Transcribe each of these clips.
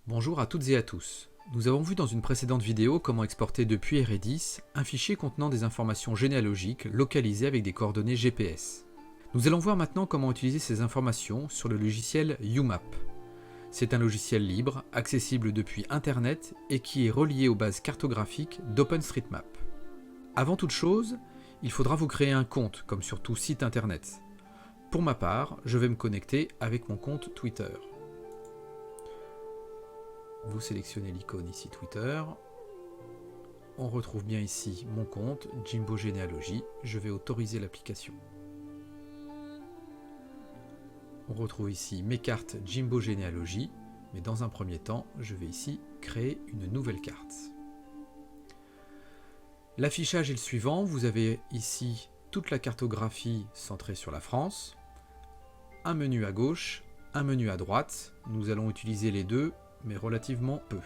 Bonjour à toutes et à tous. Nous avons vu dans une précédente vidéo comment exporter depuis Redis un fichier contenant des informations généalogiques localisées avec des coordonnées GPS. Nous allons voir maintenant comment utiliser ces informations sur le logiciel UMAP. C'est un logiciel libre, accessible depuis Internet et qui est relié aux bases cartographiques d'OpenStreetMap. Avant toute chose, il faudra vous créer un compte, comme sur tout site Internet. Pour ma part, je vais me connecter avec mon compte Twitter. Vous sélectionnez l'icône ici Twitter. On retrouve bien ici mon compte Jimbo Généalogie. Je vais autoriser l'application. On retrouve ici mes cartes Jimbo Généalogie, mais dans un premier temps, je vais ici créer une nouvelle carte. L'affichage est le suivant. Vous avez ici toute la cartographie centrée sur la France, un menu à gauche, un menu à droite. Nous allons utiliser les deux, mais relativement peu.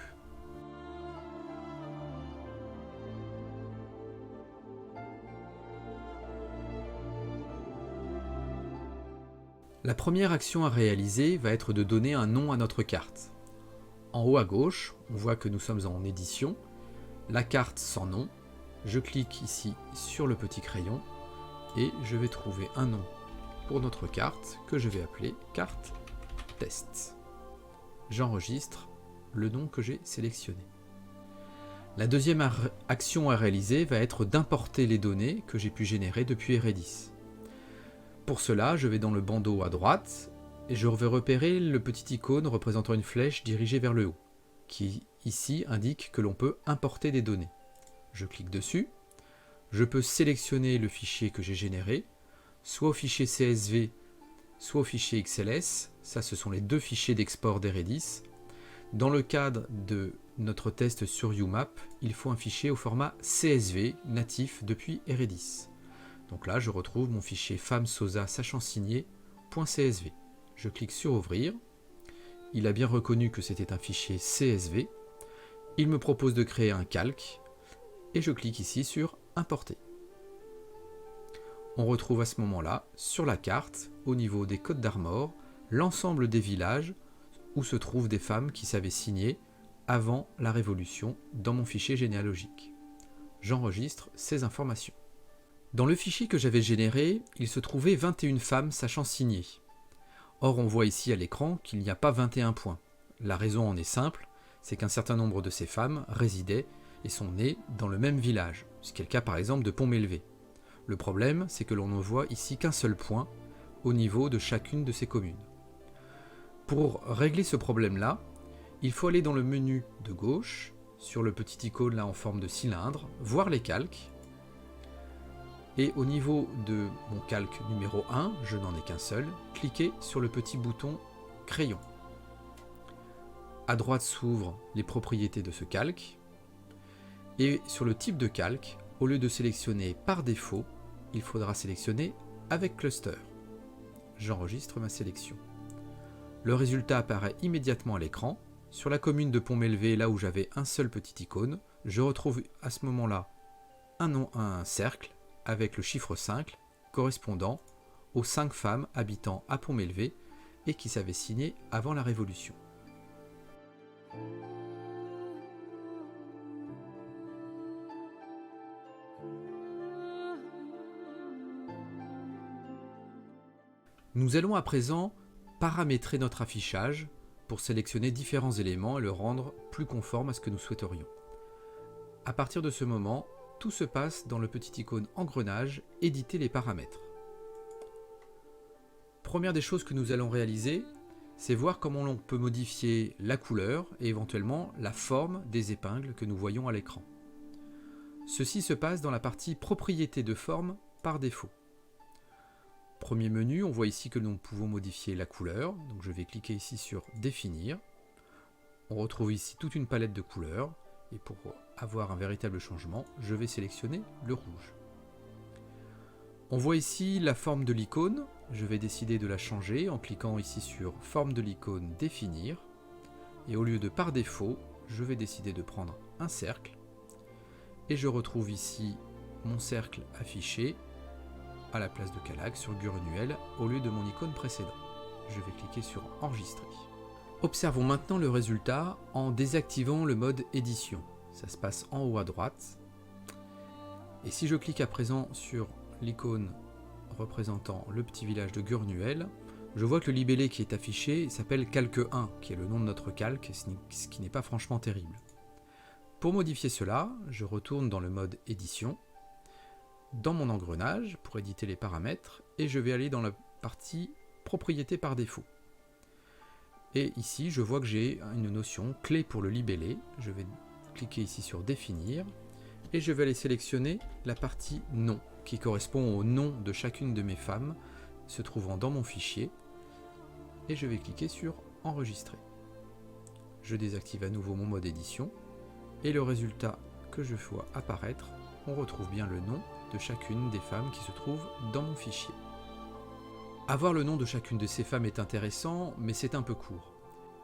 La première action à réaliser va être de donner un nom à notre carte. En haut à gauche, on voit que nous sommes en édition, la carte sans nom. Je clique ici sur le petit crayon et je vais trouver un nom pour notre carte que je vais appeler carte test. J'enregistre le nom que j'ai sélectionné. La deuxième action à réaliser va être d'importer les données que j'ai pu générer depuis Redis. Pour cela, je vais dans le bandeau à droite et je vais repérer le petit icône représentant une flèche dirigée vers le haut, qui ici indique que l'on peut importer des données. Je clique dessus, je peux sélectionner le fichier que j'ai généré, soit au fichier CSV, soit au fichier XLS. Ça, ce sont les deux fichiers d'export des Redis. Dans le cadre de notre test sur UMAP, il faut un fichier au format CSV natif depuis Redis. Donc là, je retrouve mon fichier femmesosa sachant signer.csv. Je clique sur Ouvrir. Il a bien reconnu que c'était un fichier CSV. Il me propose de créer un calque et je clique ici sur Importer. On retrouve à ce moment-là, sur la carte, au niveau des Côtes d'Armor, l'ensemble des villages où se trouvent des femmes qui savaient signer avant la Révolution dans mon fichier généalogique. J'enregistre ces informations. Dans le fichier que j'avais généré, il se trouvait 21 femmes sachant signer. Or, on voit ici à l'écran qu'il n'y a pas 21 points. La raison en est simple, c'est qu'un certain nombre de ces femmes résidaient et sont nées dans le même village, ce qui est le cas par exemple de Pont-Mélevé. Le problème, c'est que l'on ne voit ici qu'un seul point au niveau de chacune de ces communes. Pour régler ce problème-là, il faut aller dans le menu de gauche, sur le petit icône là en forme de cylindre, voir les calques. Et au niveau de mon calque numéro 1, je n'en ai qu'un seul, cliquez sur le petit bouton crayon. À droite s'ouvrent les propriétés de ce calque. Et sur le type de calque, au lieu de sélectionner par défaut, il faudra sélectionner avec cluster. J'enregistre ma sélection. Le résultat apparaît immédiatement à l'écran. Sur la commune de Pont-Mélevé, là où j'avais un seul petit icône, je retrouve à ce moment-là un cercle avec le chiffre 5 correspondant aux 5 femmes habitant à Pont-Mélevé et qui savaient signer avant la Révolution. Nous allons à présent paramétrer notre affichage pour sélectionner différents éléments et le rendre plus conforme à ce que nous souhaiterions. À partir de ce moment, tout se passe dans le petit icône engrenage « Éditer les paramètres ». Première des choses que nous allons réaliser, c'est voir comment l'on peut modifier la couleur et éventuellement la forme des épingles que nous voyons à l'écran. Ceci se passe dans la partie « Propriétés de forme » par défaut. Premier menu, on voit ici que nous pouvons modifier la couleur, donc je vais cliquer ici sur Définir. On retrouve ici toute une palette de couleurs, et pour avoir un véritable changement, je vais sélectionner le rouge. On voit ici la forme de l'icône, je vais décider de la changer en cliquant ici sur Forme de l'icône, Définir, et au lieu de par défaut, je vais décider de prendre un cercle, et je retrouve ici mon cercle affiché à la place de Calac sur Gurunuel au lieu de mon icône précédent. Je vais cliquer sur Enregistrer. Observons maintenant le résultat en désactivant le mode édition. Ça se passe en haut à droite. Et si je clique à présent sur l'icône représentant le petit village de Gurnuel, je vois que le libellé qui est affiché s'appelle calque 1, qui est le nom de notre calque, ce qui n'est pas franchement terrible. Pour modifier cela, je retourne dans le mode édition, dans mon engrenage pour éditer les paramètres, et je vais aller dans la partie propriété par défaut. Et ici, je vois que j'ai une notion clé pour le libellé. Je vais cliquer ici sur définir et je vais aller sélectionner la partie nom qui correspond au nom de chacune de mes femmes se trouvant dans mon fichier et je vais cliquer sur enregistrer. Je désactive à nouveau mon mode édition et le résultat que je vois apparaître, on retrouve bien le nom de chacune des femmes qui se trouvent dans mon fichier. Avoir le nom de chacune de ces femmes est intéressant, mais c'est un peu court.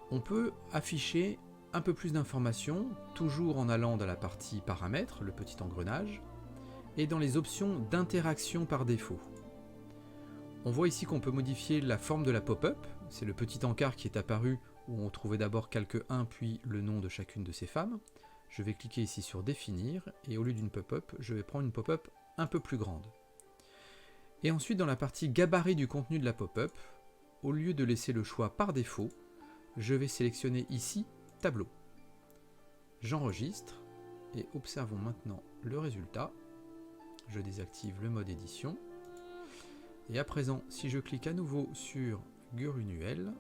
On peut afficher un peu plus d'informations, toujours en allant dans la partie paramètres, le petit engrenage, et dans les options d'interaction par défaut. On voit ici qu'on peut modifier la forme de la pop-up, c'est le petit encart qui est apparu où on trouvait d'abord calque 1 puis le nom de chacune de ces femmes. Je vais cliquer ici sur définir, et au lieu d'une pop-up, je vais prendre une pop-up un peu plus grande. Et ensuite, dans la partie gabarit du contenu de la pop-up, au lieu de laisser le choix par défaut, je vais sélectionner ici tableau. J'enregistre et observons maintenant le résultat. Je désactive le mode édition. Et à présent, si je clique à nouveau sur Gurnuel,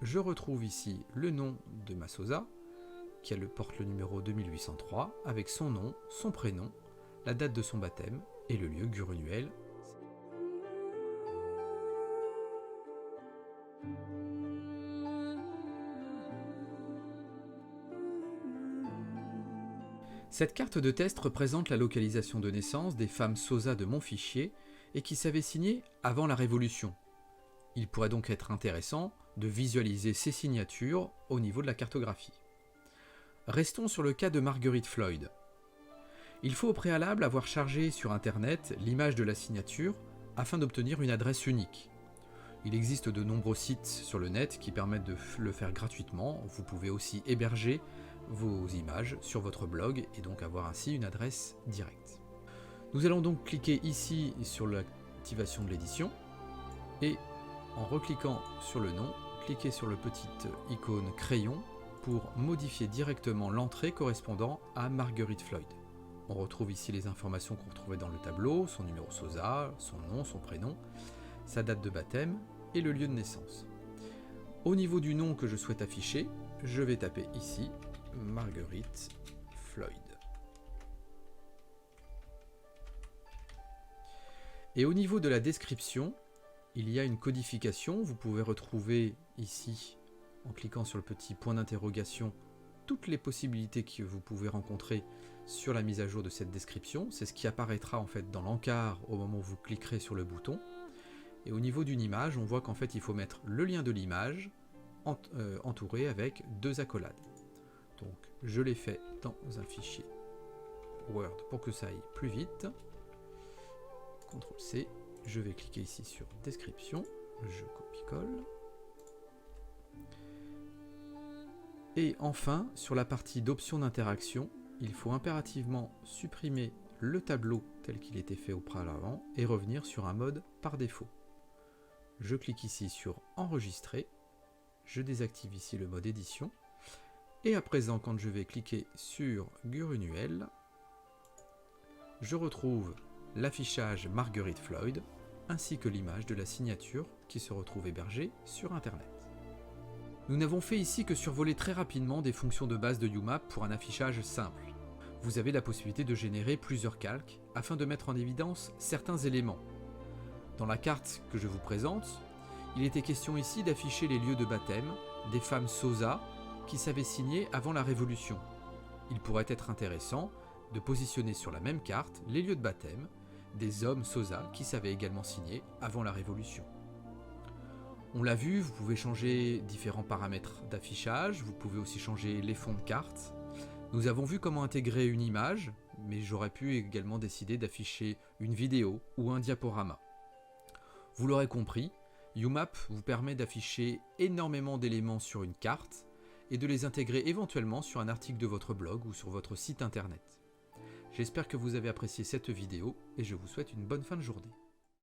je retrouve ici le nom de ma Sosa, qui porte le numéro 2803, avec son nom, son prénom, la date de son baptême et le lieu Gurnuel. Cette carte de test représente la localisation de naissance des femmes Sosa de mon fichier et qui s'avaient signées avant la Révolution. Il pourrait donc être intéressant de visualiser ces signatures au niveau de la cartographie. Restons sur le cas de Marguerite Floyd. Il faut au préalable avoir chargé sur Internet l'image de la signature afin d'obtenir une adresse unique. Il existe de nombreux sites sur le net qui permettent de le faire gratuitement. Vous pouvez aussi héberger vos images sur votre blog et donc avoir ainsi une adresse directe. Nous allons donc cliquer ici sur l'activation de l'édition et en recliquant sur le nom, cliquez sur le petit icône crayon pour modifier directement l'entrée correspondant à Marguerite Floyd. On retrouve ici les informations qu'on retrouvait dans le tableau, son numéro Sosa, son nom, son prénom, sa date de baptême et le lieu de naissance. Au niveau du nom que je souhaite afficher, je vais taper ici Marguerite Floyd. Et au niveau de la description, il y a une codification. Vous pouvez retrouver ici, en cliquant sur le petit point d'interrogation, toutes les possibilités que vous pouvez rencontrer sur la mise à jour de cette description. C'est ce qui apparaîtra en fait dans l'encart au moment où vous cliquerez sur le bouton. Et au niveau d'une image, on voit qu'en fait il faut mettre le lien de l'image entouré avec deux accolades. Donc je l'ai fait dans un fichier Word pour que ça aille plus vite. CTRL-C, je vais cliquer ici sur description, je copie-colle. Et enfin, sur la partie d'options d'interaction, il faut impérativement supprimer le tableau tel qu'il était fait auparavant et revenir sur un mode par défaut. Je clique ici sur enregistrer, je désactive ici le mode édition, et à présent quand je vais cliquer sur Gurnuel, je retrouve l'affichage Marguerite Floyd ainsi que l'image de la signature qui se retrouve hébergée sur Internet. Nous n'avons fait ici que survoler très rapidement des fonctions de base de UMAP pour un affichage simple. Vous avez la possibilité de générer plusieurs calques afin de mettre en évidence certains éléments. Dans la carte que je vous présente, il était question ici d'afficher les lieux de baptême des femmes Sosa qui savaient signer avant la Révolution. Il pourrait être intéressant de positionner sur la même carte les lieux de baptême des hommes Sosa qui savaient également signer avant la Révolution. On l'a vu, vous pouvez changer différents paramètres d'affichage, vous pouvez aussi changer les fonds de carte. Nous avons vu comment intégrer une image, mais j'aurais pu également décider d'afficher une vidéo ou un diaporama. Vous l'aurez compris, UMAP vous permet d'afficher énormément d'éléments sur une carte et de les intégrer éventuellement sur un article de votre blog ou sur votre site internet. J'espère que vous avez apprécié cette vidéo et je vous souhaite une bonne fin de journée.